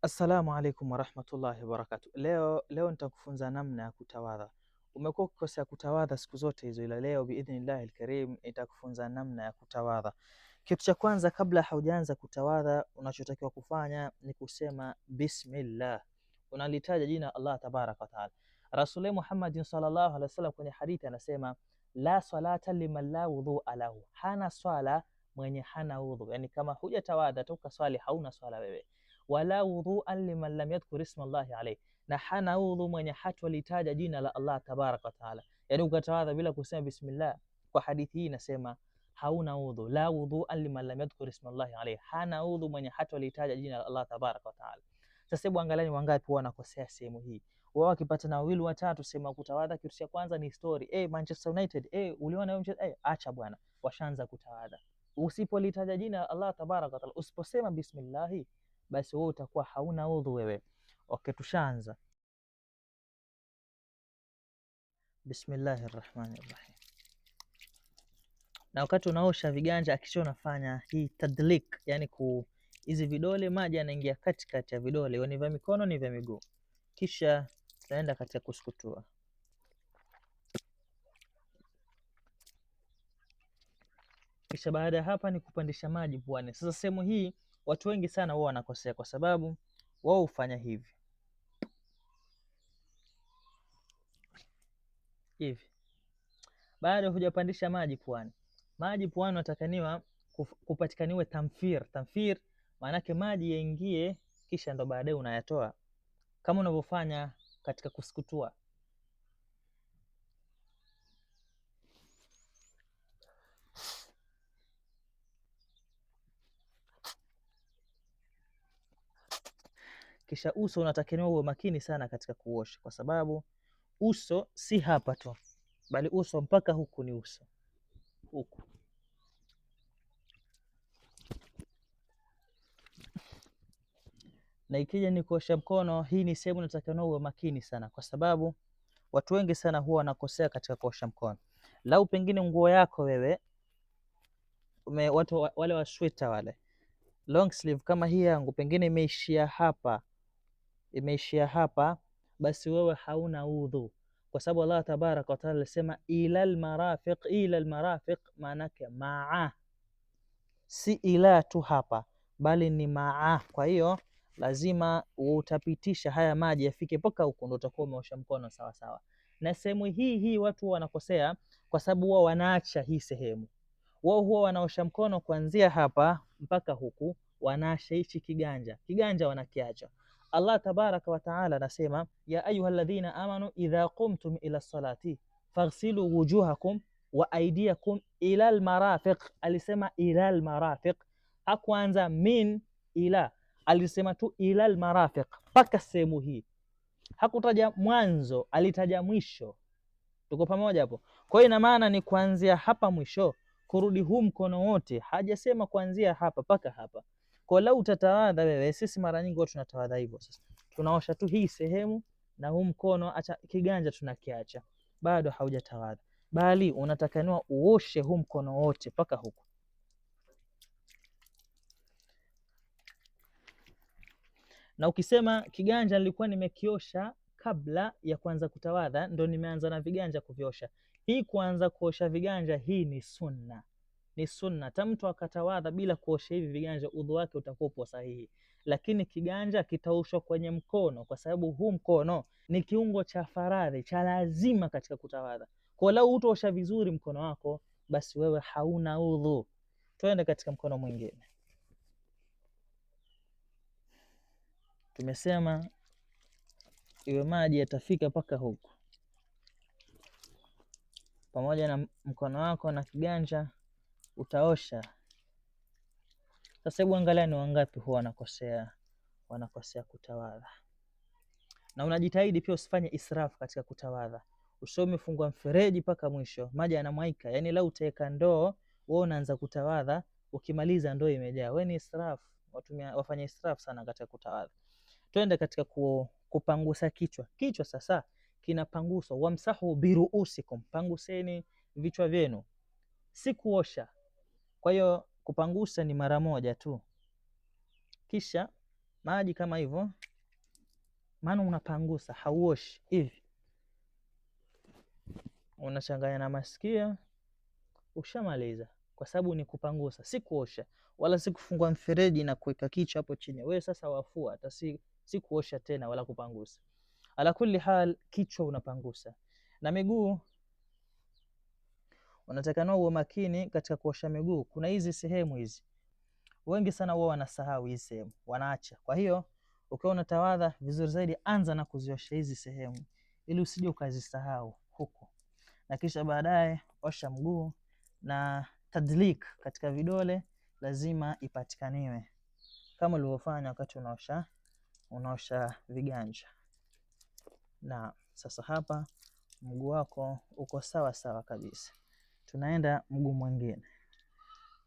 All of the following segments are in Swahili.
Assalamu alaikum warahmatullahi wabarakatuh. Leo nitakufunza namna ya kutawadha. Umekuwa ukikosea kutawadha siku zote hizo, ila leo biidhnillahi alkarim nitakufunza namna ya kutawadha. Kitu cha kwanza, kabla haujaanza kutawadha, unachotakiwa kufanya ni kusema bismillah. Unalitaja jina Allah tabaraka wa taala. Rasul Muhammad sallallahu alaihi wasallam kwenye hadithi anasema la salata liman la wudhu'a lahu, hana swala mwenye hana udhu. Yani kama hujatawadha toka swali, hauna swala wewe. Wala wudhuan liman lam yadhkur isma Allahi alayhi, na hana udhu mwenye hatolitaja jina la Allah tabaraka wa taala. Yani ukatawadha bila kusema bismillah, kwa hadithi hii inasema hauna udhu. La wudhuan liman lam yadhkur isma Allahi alayhi, hana udhu mwenye hatolitaja jina la Allah tabaraka wa taala. Sasa hebu angalieni wangapi wanakosea sehemu hii. Wao wakipata na wawili watatu sema kutawadha, kitu cha kwanza ni story, Manchester United, uliona mchezo, acha bwana, washaanza kutawadha. Usipolitaja jina la Allah tabaraka wa taala, usiposema bismillah, basi wewe utakuwa hauna udhu wewe. Okay, tushaanza. Bismillahir Rahmanir Rahim. Na wakati unaosha viganja, akisha unafanya hii tadlik, yani hizi vidole maji yanaingia katikati ya vidole, ni vya mikono ni vya miguu, kisha tunaenda katika kusukutua. Kisha baada ya hapa ni kupandisha maji puani. Sasa sehemu hii watu wengi sana wao wanakosea, kwa sababu wao hufanya hivi baada hujapandisha maji puani. Maji puani unatakaniwa kupatikaniwe tamfir. Tamfir maana yake maji yaingie, kisha ndo baadaye unayatoa kama unavyofanya katika kusukutua. Kisha uso unatakaniwa uwe makini sana katika kuosha, kwa sababu uso si hapa tu, bali uso mpaka huku ni uso huku. Na ikija ni kuosha mkono, hii ni sehemu unatakaniwa uwe makini sana, kwa sababu watu wengi sana huwa wanakosea katika kuosha mkono. Lau pengine nguo yako wewe watu wale wa sweater wale long sleeve kama hii yangu pengine imeishia hapa, basi wewe hauna udhu, kwa sababu Allah tabaraka wa taala alisema ila almarafiq. Ila almarafiq maana yake maa, si ila tu hapa, bali ni maa. Kwa hiyo lazima utapitisha haya maji yafike mpaka huko, ndio utakuwa umeosha mkono sawa sawa. Na sehemu hii watu wanakosea, kwa sababu wao wanaacha hii sehemu. Wao huwa wanaosha mkono kuanzia hapa mpaka huku, wanaacha hichi kiganja wanakiacha. Allah tabaraka wa taala anasema ya ayyuhalladhina amanu idha qumtum ila salati faghsilu wujuhakum wa aydiyakum ila almarafiq. Alisema ila almarafiq, hakuanza min ila, alisema tu ila almarafiq mpaka sehemu hii. Hakutaja mwanzo, alitaja mwisho. Tuko pamoja hapo? Kwa hiyo ina maana ni kuanzia hapa mwisho kurudi huu mkono wote, hajasema kuanzia hapa mpaka hapa. Kwa lau utatawadha wewe, sisi mara nyingi watu tunatawadha hivyo. Sasa tunaosha tu hii sehemu na huu mkono, acha kiganja tunakiacha, bado haujatawadha, bali unatakaniwa uoshe huu mkono wote mpaka huku. Na ukisema kiganja nilikuwa nimekiosha kabla ya kuanza kutawadha, ndo nimeanza na viganja kuviosha, hii kuanza kuosha viganja hii ni sunna. Ni sunna. Hata mtu akatawadha bila kuosha hivi viganja, udhu wake utakuwa upo sahihi, lakini kiganja kitaoshwa kwenye mkono, kwa sababu huu mkono ni kiungo cha faradhi cha lazima katika kutawadha. Kwa lau utaosha vizuri mkono wako, basi wewe hauna udhu. Twende katika mkono mwingine. Tumesema iwe maji yatafika mpaka huku, pamoja na mkono wako na kiganja utaosha. Sasa hebu angalia ni wangapi huwa wanakosea kutawadha. Na unajitahidi pia usifanye israfu katika kutawadha. Usome fungua mfereji mpaka mwisho, maji yanamwaika. Yani lau utaweka ndoo wewe unaanza kutawadha, ukimaliza ndoo imejaa, wewe ni israfu. Wafanya israfu sana katika kutawadha. Twende katika kupangusa kichwa. Sasa kinapanguswa, wamsahu biruusikum, panguseni vichwa vyenu, si kuosha. Kwa hiyo kupangusa ni mara moja tu, kisha maji kama hivyo, maana unapangusa, hauoshi hivi, unachanganya na masikio, ushamaliza. Kwa sababu ni kupangusa, si kuosha, wala si kufungua mfereji na kuweka kichwa hapo chini. Wewe sasa wafua, hata si kuosha tena wala kupangusa. Ala kulli hal, kichwa unapangusa. Na miguu unatakana uwe makini katika kuosha miguu. Kuna hizi sehemu hizi, wengi sana wao wanasahau hizi sehemu, wanaacha. Kwa hiyo ukiwa unatawadha, vizuri zaidi anza na kuziosha hizi sehemu, ili usije ukazisahau huko, na kisha baadaye osha mguu. Na tadlik katika vidole lazima ipatikaniwe, kama ulivyofanya wakati unaosha viganja. Na sasa hapa mguu wako uko sawa sawa kabisa. Tunaenda mguu mwingine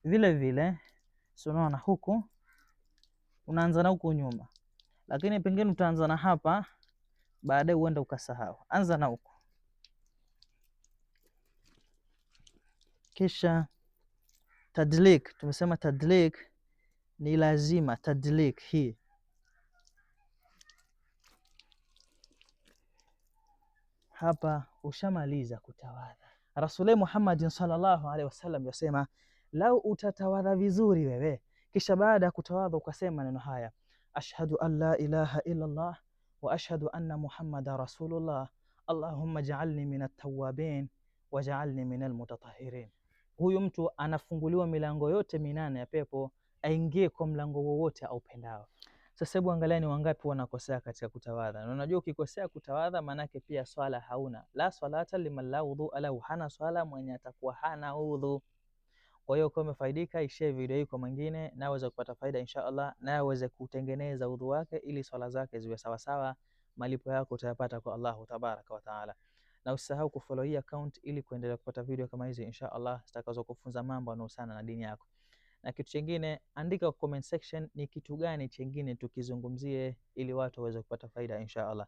vile vile. Si unaona huku unaanza na huku nyuma, lakini pengine utaanza na hapa, baadaye uenda ukasahau. Anza na huku, kisha tadlik. Tumesema tadlik ni lazima, tadlik hii. Hapa ushamaliza kutawadha. Rasul Muhammad sallallahu alaihi wasallam yasema, lau utatawadha vizuri wewe, kisha baada ya kutawadha ukasema neno haya, ashhadu an la ilaha illa Allah wa ashhadu anna Muhammada rasulullah, Allahumma ja'alni minat tawwabin wa ja'alni minal mutatahhirin. Huyu mtu anafunguliwa milango yote 8 ya pepo, aingie kwa mlango wowote aupendao. Sasa hebu angalia ni wangapi wanakosea katika kutawadha. Na unajua ukikosea kutawadha manake pia swala hauna. La salata liman la wudhu lahu, hana swala mwenye atakuwa hana udhu. Kwa hiyo kama umefaidika, ishare video hii kwa mwingine na aweze kupata faida insha Allah, na aweze kutengeneza udhu wake ili swala zake ziwe sawa sawa. Malipo yako utayapata kwa Allah tabaraka wa taala. Na usisahau kufollow hii account ili kuendelea kupata video kama hizi insha Allah zitakazo kufunza mambo yanayohusiana na dini yako. Na kitu chingine, andika kwa comment section ni kitu gani chingine tukizungumzie ili watu waweze kupata faida insha Allah.